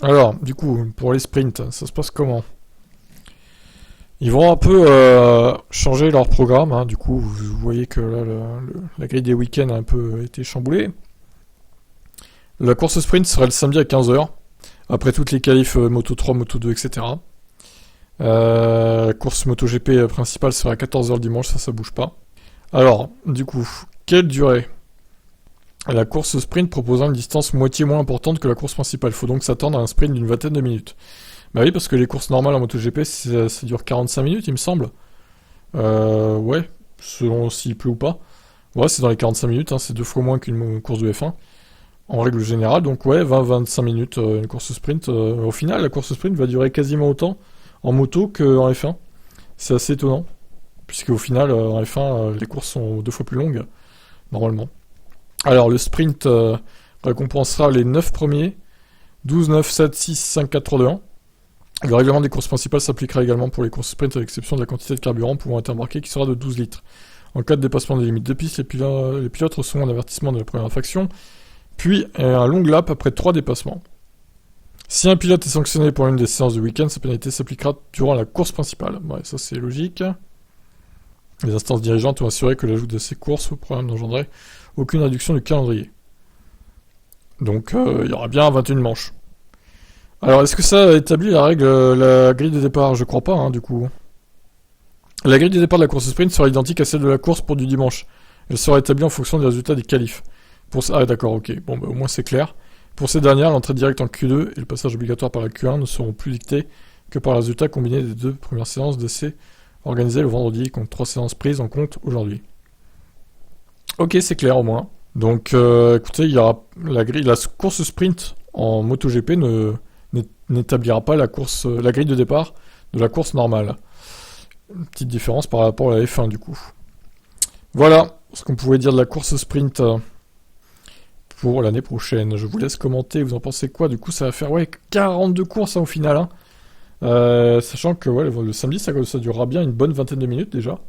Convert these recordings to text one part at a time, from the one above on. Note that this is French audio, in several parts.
Alors, du coup, pour les sprints, ça se passe comment? Ils vont un peu changer leur programme, hein. Du coup, vous voyez que là, la grille des week-ends a un peu été chamboulée. La course sprint sera le samedi à 15 h, après toutes les qualifs Moto 3, Moto 2, etc. La course MotoGP principale sera à 14 h le dimanche, ça bouge pas. Alors, du coup, quelle durée? La course sprint proposant une distance moitié moins importante que la course principale. Il faut donc s'attendre à un sprint d'une vingtaine de minutes. Bah oui, parce que les courses normales en MotoGP, ça dure 45 minutes, il me semble. Ouais, selon s'il pleut ou pas. Ouais, c'est dans les 45 minutes, hein, c'est 2 fois moins qu'une course de F1, en règle générale. Donc ouais, 20-25 minutes, une course sprint. Au final, la course sprint va durer quasiment autant en moto qu'en F1. C'est assez étonnant, puisque au final, en F1, les courses sont 2 fois plus longues, normalement. Alors, le sprint récompensera les 9 premiers, 12, 9, 7, 6, 5, 4, 3, 2, 1. Le règlement des courses principales s'appliquera également pour les courses sprint à l'exception de la quantité de carburant pouvant être embarquée qui sera de 12 litres. En cas de dépassement des limites de piste, les pilotes recevront un avertissement de la première infraction, puis un long lap après 3 dépassements. Si un pilote est sanctionné pour une des séances du week-end, sa pénalité s'appliquera durant la course principale. Ouais, ça c'est logique. Les instances dirigeantes ont assuré que l'ajout de ces courses au programme n'engendrait aucune réduction du calendrier. Donc il y aura bien 21 manches. Alors est-ce que ça établit la règle, la grille de départ? Je crois pas, hein, du coup. La grille de départ de la course sprint sera identique à celle de la course pour du dimanche. Elle sera établie en fonction des résultats des qualifs. Ah d'accord, ok. Bon, bah, au moins c'est clair. Pour ces dernières, l'entrée directe en Q2 et le passage obligatoire par la Q1 ne seront plus dictés que par les résultats combinés des 2 premières séances d'essai organisées le vendredi, contre 3 séances prises en compte aujourd'hui. Ok, c'est clair au moins. Donc, écoutez, il y aura la course sprint en MotoGP n'établira pas la grille de départ de la course normale. Une petite différence par rapport à la F1 du coup. Voilà ce qu'on pouvait dire de la course sprint pour l'année prochaine. Je vous laisse commenter, vous en pensez quoi? Du coup, ça va faire 42 courses hein, au final. Hein. Sachant que le samedi, ça durera bien une bonne vingtaine de minutes déjà.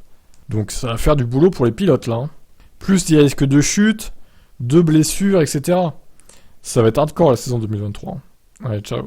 Donc ça va faire du boulot pour les pilotes là. Hein. Plus des risques de chute, de blessures, etc. Ça va être hardcore la saison 2023. Allez, ciao.